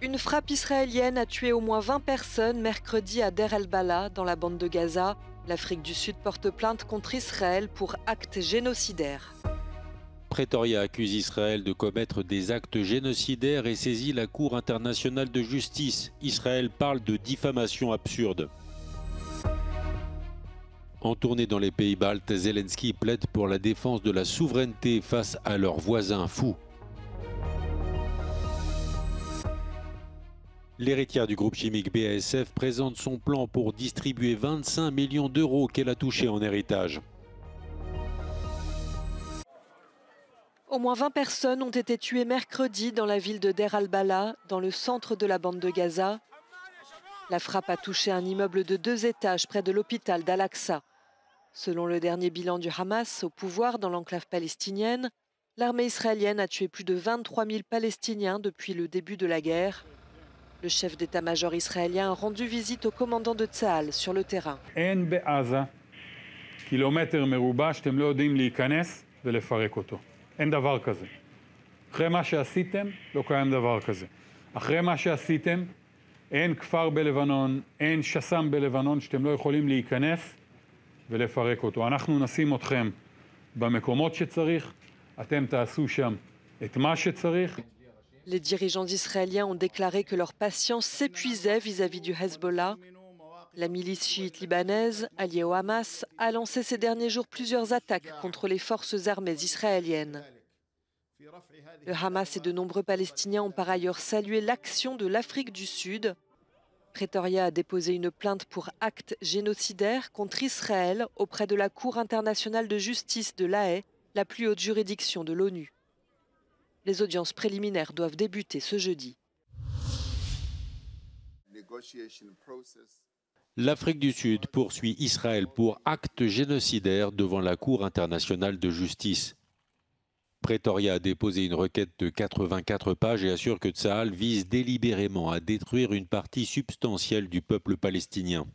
Une frappe israélienne a tué au moins 20 personnes mercredi à Der el-Bala, dans la bande de Gaza. L'Afrique du Sud porte plainte contre Israël pour actes génocidaires. Pretoria accuse Israël de commettre des actes génocidaires et saisit la Cour internationale de justice. Israël parle de diffamation absurde. En tournée dans les pays baltes, Zelensky plaide pour la défense de la souveraineté face à leurs voisins fous. L'héritière du groupe chimique BASF présente son plan pour distribuer 25 millions d'euros qu'elle a touchés en héritage. Au moins 20 personnes ont été tuées mercredi dans la ville de Der al-Bala, dans le centre de la bande de Gaza. La frappe a touché un immeuble de 2 étages près de l'hôpital d'Al-Aqsa. Selon le dernier bilan du Hamas au pouvoir dans l'enclave palestinienne, l'armée israélienne a tué plus de 23 000 Palestiniens depuis le début de la guerre. Le chef d'état-major israélien a rendu visite au commandant de Tsahal sur le terrain. אין דבר כזה. אחרי מה שעשיתם, לא קיים דבר כזה. אחרי מה שעשיתם, אין כפר בלבנון, אין שסם בלבנון שאתם לא יכולים להיכנס ולפרק אותו. אנחנו נשים אתכם במקומות שצריך, אתם תעשו שם את מה שצריך. Les dirigeants israéliens ont déclaré que leur patience s'épuisait vis-à-vis du Hezbollah. La milice chiite libanaise, alliée au Hamas, a lancé ces derniers jours plusieurs attaques contre les forces armées israéliennes. Le Hamas et de nombreux Palestiniens ont par ailleurs salué l'action de l'Afrique du Sud. Pretoria a déposé une plainte pour actes génocidaires contre Israël auprès de la Cour internationale de justice de La Haye, la plus haute juridiction de l'ONU. Les audiences préliminaires doivent débuter ce jeudi. L'Afrique du Sud poursuit Israël pour actes génocidaires devant la Cour internationale de justice. Pretoria a déposé une requête de 84 pages et assure que Tsahal vise délibérément à détruire une partie substantielle du peuple palestinien.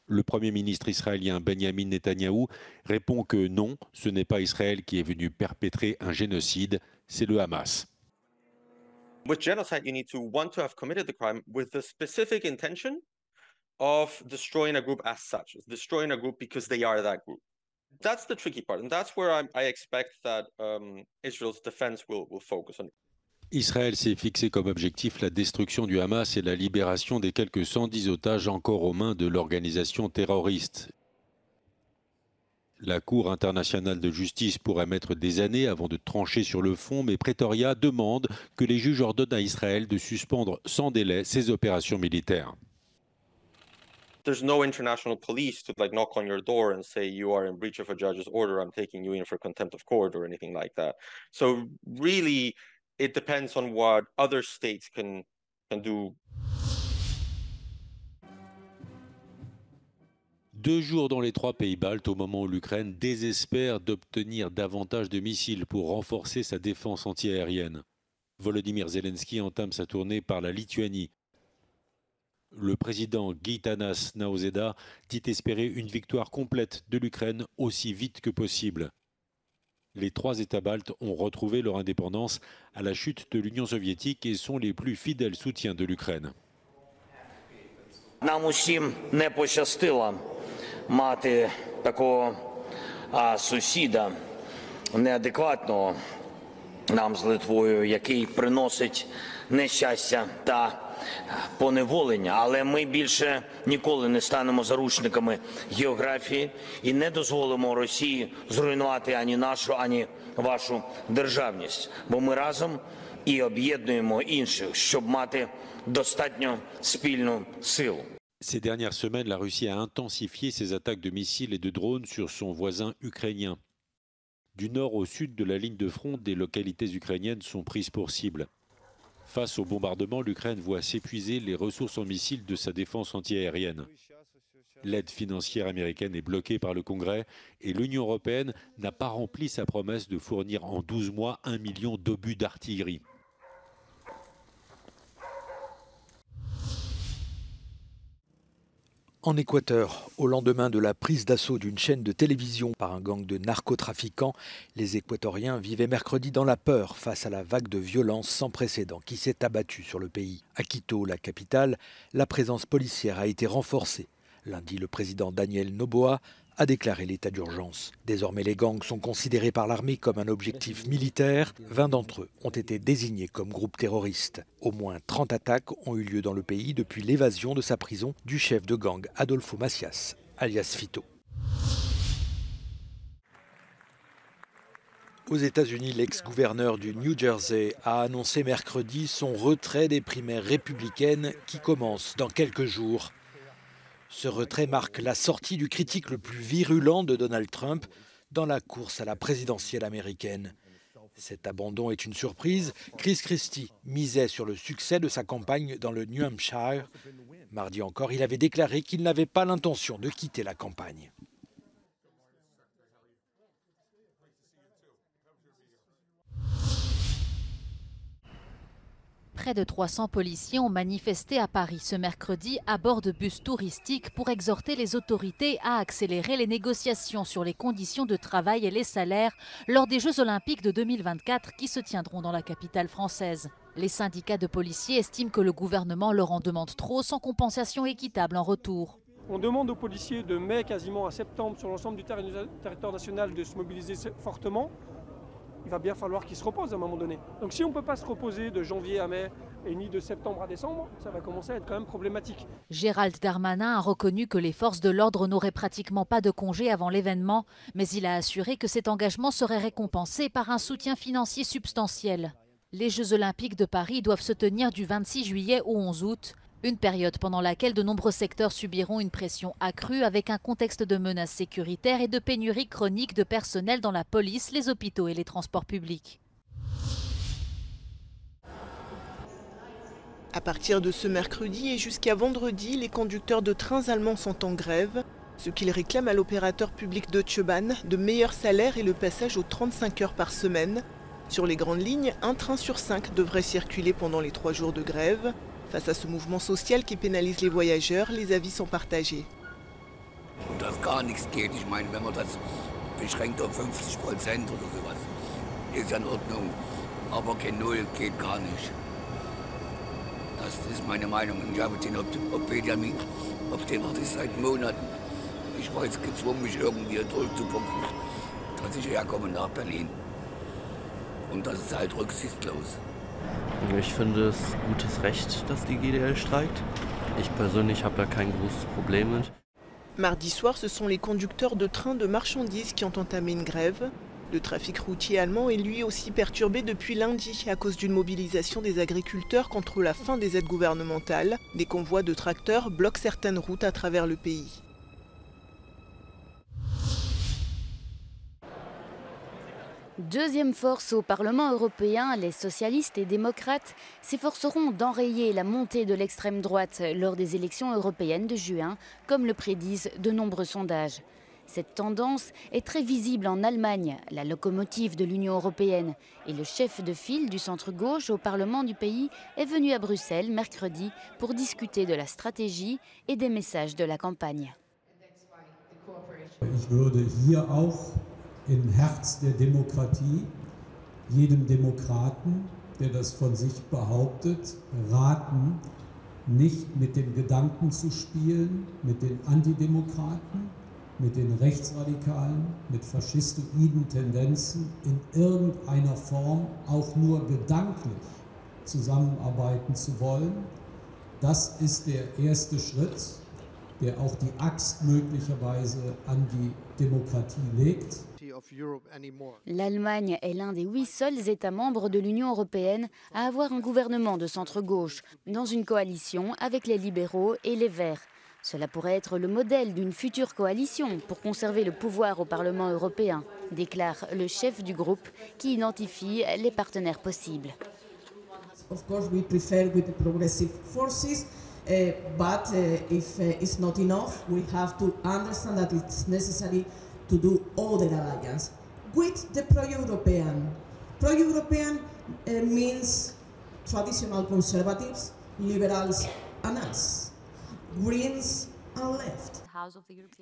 Le Premier ministre israélien Benjamin Netanyahou répond que non, ce n'est pas Israël qui est venu perpétrer un génocide, c'est le Hamas. With genocide, you need to want to have committed the crime with the specific intention of destroying a group as such, destroying a group because they are that group. That's the tricky part, and that's where I expect that Israel's defense will focus on. Israël s'est fixé comme objectif la destruction du Hamas et la libération des quelques 110 otages encore aux mains de l'organisation terroriste. La Cour internationale de justice pourrait mettre des années avant de trancher sur le fond, mais Pretoria demande que les juges ordonnent à Israël de suspendre sans délai ses opérations militaires. There's no international police to knock on your door and say you are in breach of a judge's order, I'm taking you in for contempt of court or anything like that. So really, it depends on what other states can do. 2 jours dans les 3 pays baltes au moment où l'Ukraine désespère d'obtenir davantage de missiles pour renforcer sa défense antiaérienne. Volodymyr Zelensky entame sa tournée par la Lituanie. Le président Gitanas Nausėda dit espérer une victoire complète de l'Ukraine aussi vite que possible. Les 3 États baltes ont retrouvé leur indépendance à la chute de l'Union soviétique et sont les plus fidèles soutiens de l'Ukraine. Нам усім не пощастило мати такого сусіда неадекватного нам з Литвою, який приносить нещастя та поневолення, але ми більше ніколи не станемо заручниками географії і не дозволимо Росії зруйнувати ані нашу, ані вашу державність, бо ми разом і об'єднуємо інших, щоб мати достатньо спільну силу. Ces dernières semaines, la Russie a intensifié ses attaques de missiles et de drones sur son voisin ukrainien. Du nord au sud de la ligne de front, des localités ukrainiennes sont prises pour cible. Face au bombardement, l'Ukraine voit s'épuiser les ressources en missiles de sa défense antiaérienne. L'aide financière américaine est bloquée par le Congrès et l'Union européenne n'a pas rempli sa promesse de fournir en 12 mois 1 million d'obus d'artillerie. En Équateur, au lendemain de la prise d'assaut d'une chaîne de télévision par un gang de narcotrafiquants, les Équatoriens vivaient mercredi dans la peur face à la vague de violence sans précédent qui s'est abattue sur le pays. À Quito, la capitale, la présence policière a été renforcée. Lundi, le président Daniel Noboa a déclaré l'état d'urgence. Désormais, les gangs sont considérés par l'armée comme un objectif militaire. 20 d'entre eux ont été désignés comme groupes terroristes. Au moins 30 attaques ont eu lieu dans le pays depuis l'évasion de sa prison du chef de gang Adolfo Macias, alias Fito. Aux États-Unis, l'ex-gouverneur du New Jersey a annoncé mercredi son retrait des primaires républicaines qui commencent dans quelques jours. Ce retrait marque la sortie du critique le plus virulent de Donald Trump dans la course à la présidentielle américaine. Cet abandon est une surprise. Chris Christie misait sur le succès de sa campagne dans le New Hampshire. Mardi encore, il avait déclaré qu'il n'avait pas l'intention de quitter la campagne. Près de 300 policiers ont manifesté à Paris ce mercredi à bord de bus touristiques pour exhorter les autorités à accélérer les négociations sur les conditions de travail et les salaires lors des Jeux Olympiques de 2024 qui se tiendront dans la capitale française. Les syndicats de policiers estiment que le gouvernement leur en demande trop sans compensation équitable en retour. On demande aux policiers de mai quasiment à septembre sur l'ensemble du territoire national de se mobiliser fortement. Il va bien falloir qu'ils se reposent à un moment donné. Donc si on ne peut pas se reposer de janvier à mai et ni de septembre à décembre, ça va commencer à être quand même problématique. Gérald Darmanin a reconnu que les forces de l'ordre n'auraient pratiquement pas de congé avant l'événement, mais il a assuré que cet engagement serait récompensé par un soutien financier substantiel. Les Jeux Olympiques de Paris doivent se tenir du 26 juillet au 11 août. Une période pendant laquelle de nombreux secteurs subiront une pression accrue avec un contexte de menaces sécuritaires et de pénurie chronique de personnel dans la police, les hôpitaux et les transports publics. À partir de ce mercredi et jusqu'à vendredi, les conducteurs de trains allemands sont en grève. Ce qu'ils réclament à l'opérateur public Deutsche Bahn, de meilleurs salaires et le passage aux 35 heures par semaine. Sur les grandes lignes, un train sur 5 devrait circuler pendant les 3 jours de grève. Face à ce mouvement social qui pénalise les voyageurs, les avis sont partagés. Und dass gar nichts geht, ich meine, wenn man das beschränkt auf 50% oder sowas, ist ja in Ordnung. Aber kein Null geht gar nicht. Das ist meine Meinung. Ich habe den Benjamin, auf den warte ich seit Monaten. Ich war jetzt gezwungen, mich irgendwie durchzupumpen, dass ich herkomme nach Berlin. Und das ist halt rücksichtslos. Ich finde es gutes Recht, dass die GDL streikt. Ich persönlich habe da kein großes Problem mit. Mardi soir, ce sont les conducteurs de trains de marchandises qui ont entamé une grève. Le trafic routier allemand est lui aussi perturbé depuis lundi à cause d'une mobilisation des agriculteurs contre la fin des aides gouvernementales. Des convois de tracteurs bloquent certaines routes à travers le pays. Deuxième force au Parlement européen, les socialistes et démocrates s'efforceront d'enrayer la montée de l'extrême droite lors des élections européennes de juin, comme le prédisent de nombreux sondages. Cette tendance est très visible en Allemagne, la locomotive de l'Union européenne, et le chef de file du centre-gauche au Parlement du pays est venu à Bruxelles mercredi pour discuter de la stratégie et des messages de la campagne. Ich würde hier auch im Herz der Demokratie jedem Demokraten, der das von sich behauptet, raten, nicht mit dem Gedanken zu spielen, mit den Antidemokraten, mit den Rechtsradikalen, mit faschistoiden Tendenzen in irgendeiner Form auch nur gedanklich zusammenarbeiten zu wollen. Das ist der erste Schritt, der auch die Axt möglicherweise an die Demokratie legt. L'Allemagne est l'un des 8 seuls États membres de l'Union européenne à avoir un gouvernement de centre-gauche, dans une coalition avec les libéraux et les Verts. Cela pourrait être le modèle d'une future coalition pour conserver le pouvoir au Parlement européen, déclare le chef du groupe qui identifie les partenaires possibles. Of course, we prefer with the progressive forces, but if it's not enough, we have to understand that it's necessary to do all the alliance with the pro-European. Pro-European means traditional conservatives, liberals and us, Greens and left.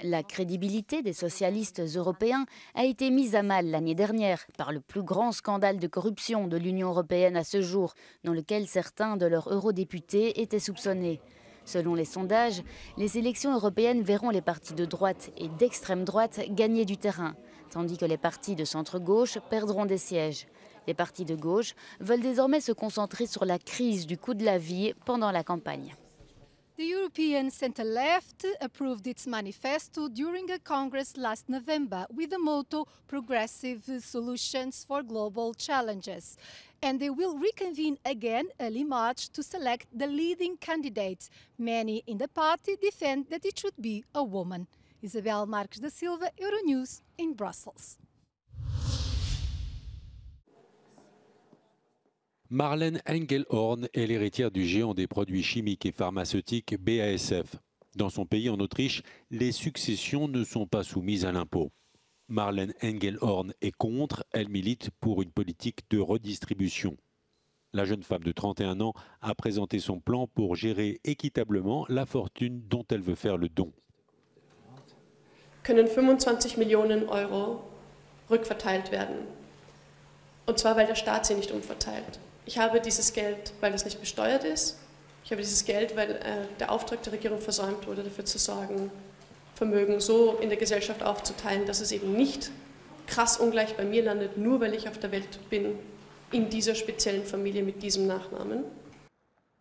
La crédibilité des socialistes européens a été mise à mal l'année dernière par le plus grand scandale de corruption de l'Union européenne à ce jour, dans lequel certains de leurs eurodéputés étaient soupçonnés. Selon les sondages, les élections européennes verront les partis de droite et d'extrême droite gagner du terrain, tandis que les partis de centre-gauche perdront des sièges. Les partis de gauche veulent désormais se concentrer sur la crise du coût de la vie pendant la campagne. The European centre-left approved its manifesto during a Congress last November with the motto Progressive Solutions for Global Challenges. And they will reconvene again early March to select the leading candidate. Many in the party defend that it should be a woman. Isabel Marques da Silva, Euronews in Brussels. Marlene Engelhorn est l'héritière du géant des produits chimiques et pharmaceutiques BASF. Dans son pays, en Autriche, les successions ne sont pas soumises à l'impôt. Marlene Engelhorn est contre, elle milite pour une politique de redistribution. La jeune femme de 31 ans a présenté son plan pour gérer équitablement la fortune dont elle veut faire le don. Können 25 Millionen Euro rückverteilt werden. Und zwar, weil der Staat sie nicht umverteilt. Ich habe dieses Geld, weil es nicht besteuert ist. Ich habe dieses Geld, weil der Auftrag der Regierung versäumt wurde, dafür zu sorgen, Vermögen so in der Gesellschaft aufzuteilen, dass es eben nicht krass ungleich bei mir landet, nur weil ich auf der Welt bin, in dieser speziellen Familie mit diesem Nachnamen.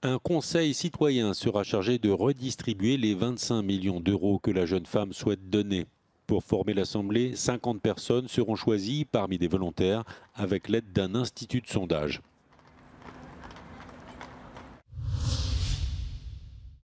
Un conseil citoyen sera chargé de redistribuer les 25 millions d'euros que la jeune femme souhaite donner. Pour former l'Assemblée, 50 personnes seront choisies parmi des volontaires avec l'aide d'un institut de sondage.